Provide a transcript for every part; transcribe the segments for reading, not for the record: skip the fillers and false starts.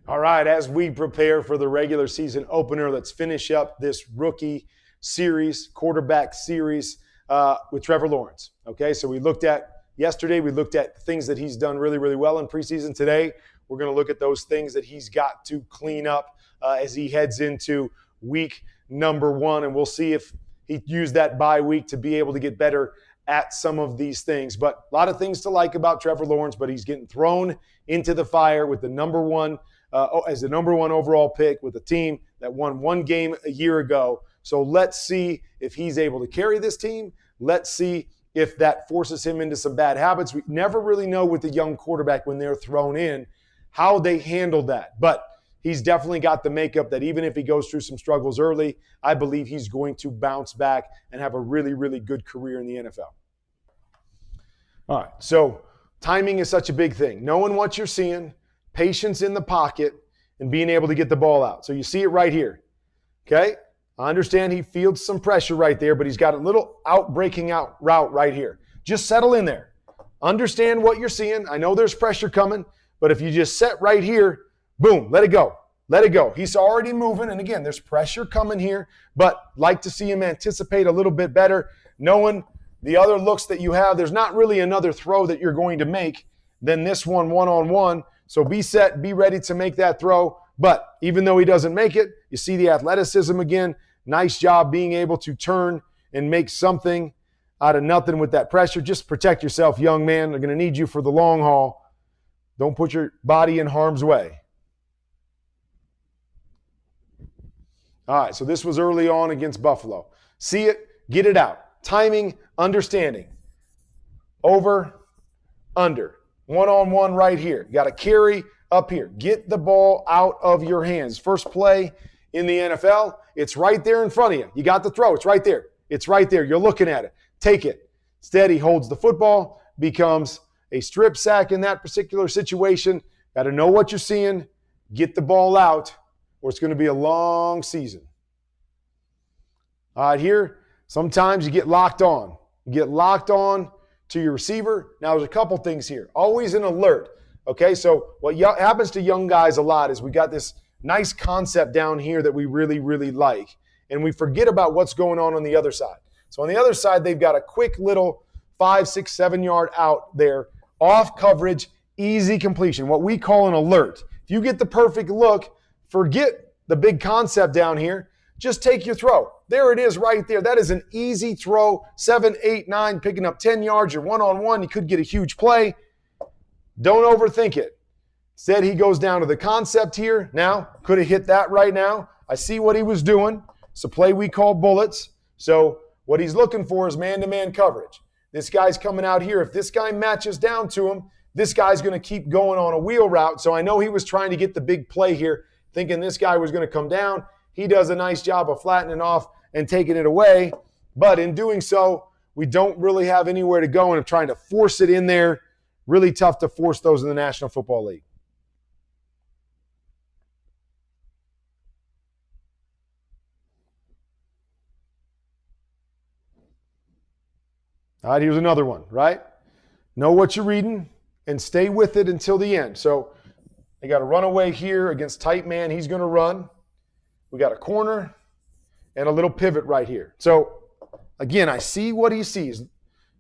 All right, as we prepare for the regular season opener, let's finish up this rookie series, quarterback series with Trevor Lawrence. Okay, so we looked at yesterday, we looked at things that he's done really, really well in preseason. Today, we're going to look at those things that he's got to clean up as he heads into week number 1, and we'll see if he used that bye week to be able to get better at some of these things. But a lot of things to like about Trevor Lawrence, but he's getting thrown into the fire with the number 1 as the number 1 overall pick with a team that won 1 game a year ago. So let's see if he's able to carry this team. Let's see if that forces him into some bad habits. We never really know with the young quarterback when they're thrown in how they handle that. But he's definitely got the makeup that even if he goes through some struggles early, I believe he's going to bounce back and have a really, really good career in the NFL. All right, so timing is such a big thing. Knowing what you're seeing, patience in the pocket, and being able to get the ball out. So you see it right here, okay? I understand he feels some pressure right there, but he's got a little breaking out route right here. Just settle in there. Understand what you're seeing. I know there's pressure coming, but if you just set right here, boom, let it go. Let it go. He's already moving, and again, there's pressure coming here, but like to see him anticipate a little bit better, knowing the other looks that you have. There's not really another throw that you're going to make than this one-on-one. So be set, be ready to make that throw. But even though he doesn't make it, you see the athleticism again. Nice job being able to turn and make something out of nothing with that pressure. Just protect yourself, young man. They're going to need you for the long haul. Don't put your body in harm's way. All right, so this was early on against Buffalo. See it, get it out. Timing, understanding. Over, under. One-on-one right here. You got to carry up here. Get the ball out of your hands. First play in the NFL, it's right there in front of you. You got the throw. It's right there. It's right there. You're looking at it. Take it. Instead, he holds the football, becomes a strip sack in that particular situation. Got to know what you're seeing. Get the ball out, or it's going to be a long season. All right, here, sometimes you get locked on. You get locked on to your receiver. Now, there's a couple things here. Always an alert. Okay, so what happens to young guys a lot is we got this nice concept down here that we really, really like, and we forget about what's going on the other side. So on the other side, they've got a quick little 5, 6, 7 yard out there, off coverage, easy completion, what we call an alert. If you get the perfect look, forget the big concept down here. Just take your throw. There it is right there. That is an easy throw, 7, 8, 9, picking up 10 yards. You're one-on-one. You could get a huge play. Don't overthink it. Instead, he goes down to the concept here. Now, could have hit that right now. I see what he was doing. It's a play we call bullets. So what he's looking for is man-to-man coverage. This guy's coming out here. If this guy matches down to him, this guy's going to keep going on a wheel route. So I know he was trying to get the big play here, thinking this guy was going to come down. He does a nice job of flattening off and taking it away. But in doing so, we don't really have anywhere to go and trying to force it in there. Really tough to force those in the National Football League. All right, here's another one, right? Know what you're reading and stay with it until the end. So they got a runaway here against tight man. He's going to run. We got a corner and a little pivot right here. So, again, I see what he sees.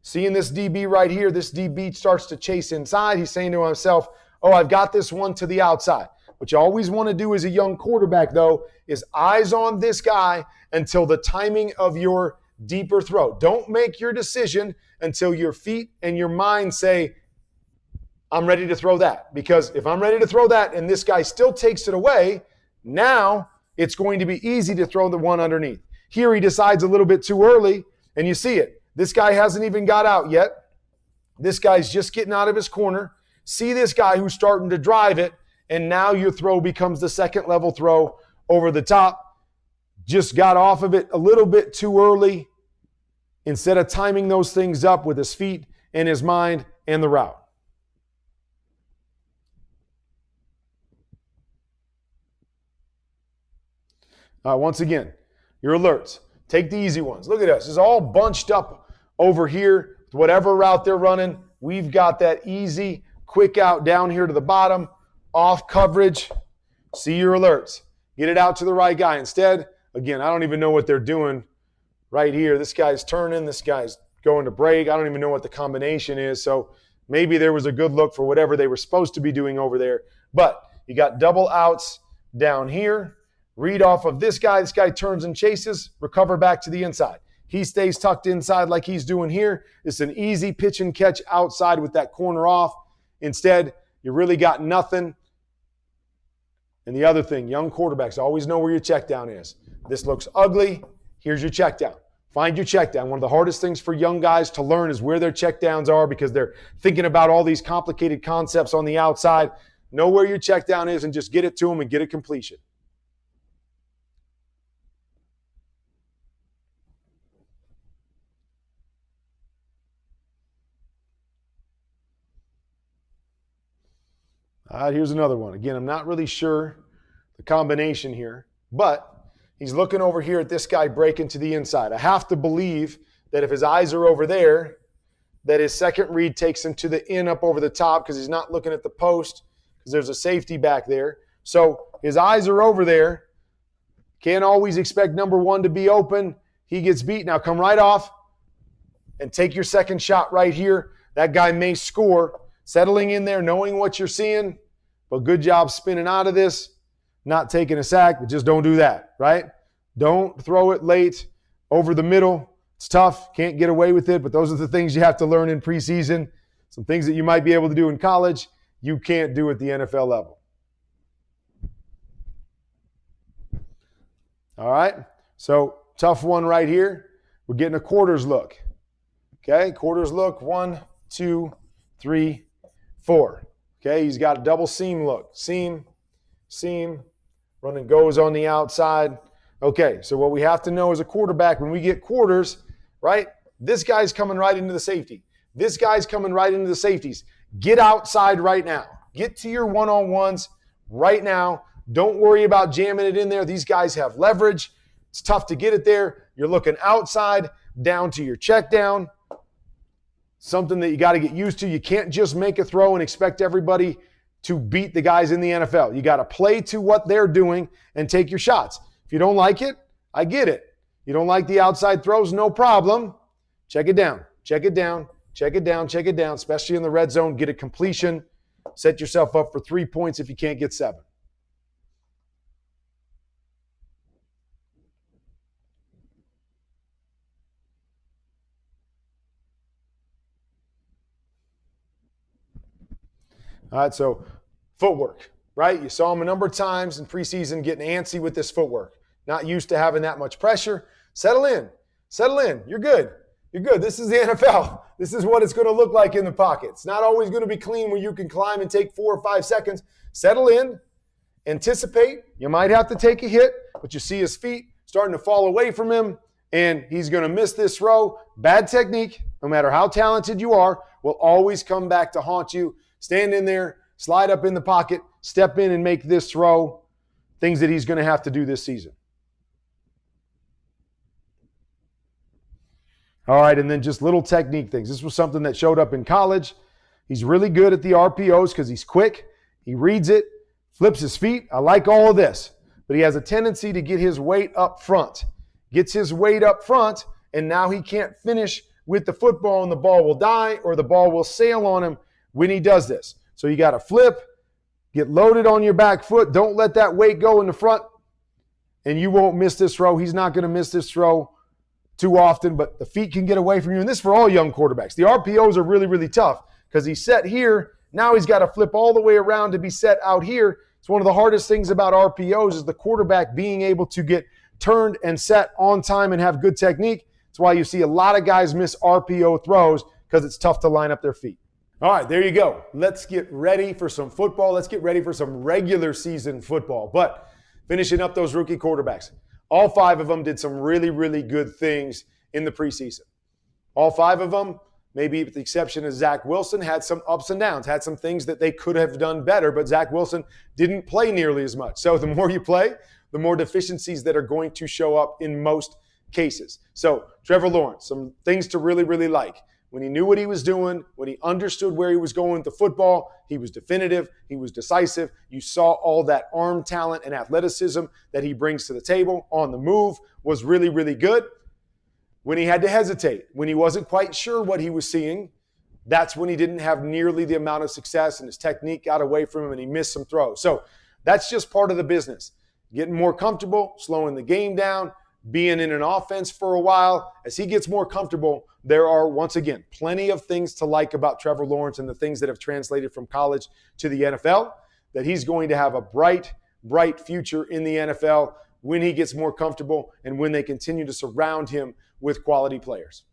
Seeing this DB right here, this DB starts to chase inside. He's saying to himself, oh, I've got this one to the outside. What you always want to do as a young quarterback, though, is eyes on this guy until the timing of your deeper throw. Don't make your decision until your feet and your mind say, I'm ready to throw that. Because if I'm ready to throw that and this guy still takes it away, now it's going to be easy to throw the one underneath. Here he decides a little bit too early, and you see it. This guy hasn't even got out yet. This guy's just getting out of his corner. See this guy who's starting to drive it, and now your throw becomes the second level throw over the top. Just got off of it a little bit too early instead of timing those things up with his feet and his mind and the route. Once again, your alerts. Take the easy ones. Look at us. It's all bunched up over here. Whatever route they're running, we've got that easy, quick out down here to the bottom, off coverage. See your alerts. Get it out to the right guy. Instead, again, I don't even know what they're doing right here. This guy's turning. This guy's going to break. I don't even know what the combination is. So maybe there was a good look for whatever they were supposed to be doing over there. But you got double outs down here. Read off of this guy. This guy turns and chases. Recover back to the inside. He stays tucked inside like he's doing here. It's an easy pitch and catch outside with that corner off. Instead, you really got nothing. And the other thing, young quarterbacks always know where your check down is. This looks ugly. Here's your check down. Find your check down. One of the hardest things for young guys to learn is where their check downs are because they're thinking about all these complicated concepts on the outside. Know where your check down is and just get it to them and get a completion. All right, here's another one. Again, I'm not really sure the combination here, but he's looking over here at this guy breaking to the inside. I have to believe that if his eyes are over there, that his second read takes him to the in up over the top because he's not looking at the post because there's a safety back there. So his eyes are over there. Can't always expect number one to be open. He gets beat. Now come right off and take your second shot right here. That guy may score. Settling in there, knowing what you're seeing, but good job spinning out of this, not taking a sack, but just don't do that, right? Don't throw it late over the middle. It's tough. Can't get away with it, but those are the things you have to learn in preseason. Some things that you might be able to do in college, you can't do at the NFL level. All right, so tough one right here. We're getting a quarters look. Okay, quarters look, 1, 2, 3, 4. Okay, he's got a double seam look. Seam, run and goes on the outside. Okay, so what we have to know as a quarterback, when we get quarters, right, this guy's coming right into the safety. This guy's coming right into the safeties. Get outside right now. Get to your one-on-ones right now. Don't worry about jamming it in there. These guys have leverage. It's tough to get it there. You're looking outside, down to your check down. Something that you got to get used to. You can't just make a throw and expect everybody to beat the guys in the NFL. You got to play to what they're doing and take your shots. If you don't like it, I get it. You don't like the outside throws, no problem. Check it down, check it down, check it down, check it down, especially in the red zone. Get a completion. Set yourself up for 3 points if you can't get 7. All right, so footwork, right? You saw him a number of times in preseason getting antsy with this footwork. Not used to having that much pressure. Settle in. Settle in. You're good. You're good. This is the NFL. This is what it's going to look like in the pocket. It's not always going to be clean where you can climb and take 4 or 5 seconds. Settle in. Anticipate. You might have to take a hit, but you see his feet starting to fall away from him, and he's going to miss this throw. Bad technique, no matter how talented you are, will always come back to haunt you. Stand in there, slide up in the pocket, step in and make this throw. Things that he's going to have to do this season. All right, and then just little technique things. This was something that showed up in college. He's really good at the RPOs because he's quick. He reads it, flips his feet. I like all of this. But he has a tendency to get his weight up front. Gets his weight up front, and now he can't finish with the football, and the ball will die or the ball will sail on him when he does this. So you got to flip, get loaded on your back foot. Don't let that weight go in the front, and you won't miss this throw. He's not going to miss this throw too often, but the feet can get away from you. And this is for all young quarterbacks. The RPOs are really, really tough because he's set here. Now he's got to flip all the way around to be set out here. It's one of the hardest things about RPOs is the quarterback being able to get turned and set on time and have good technique. That's why you see a lot of guys miss RPO throws because it's tough to line up their feet. All right, there you go. Let's get ready for some football. Let's get ready for some regular season football. But finishing up those rookie quarterbacks, all 5 of them did some really, really good things in the preseason. All 5 of them, maybe with the exception of Zach Wilson, had some ups and downs, had some things that they could have done better, but Zach Wilson didn't play nearly as much. So the more you play, the more deficiencies that are going to show up in most cases. So Trevor Lawrence, some things to really, really like. when he knew what he was doing, when he understood where he was going with the football, he was definitive, he was decisive. You saw all that arm talent and athleticism that he brings to the table on the move was really, really good. When he had to hesitate, when he wasn't quite sure what he was seeing, that's when he didn't have nearly the amount of success and his technique got away from him and he missed some throws. So that's just part of the business. Getting more comfortable, slowing the game down, being in an offense for a while. As he gets more comfortable, there are, once again, plenty of things to like about Trevor Lawrence and the things that have translated from college to the NFL, that he's going to have a bright, bright future in the NFL when he gets more comfortable and when they continue to surround him with quality players.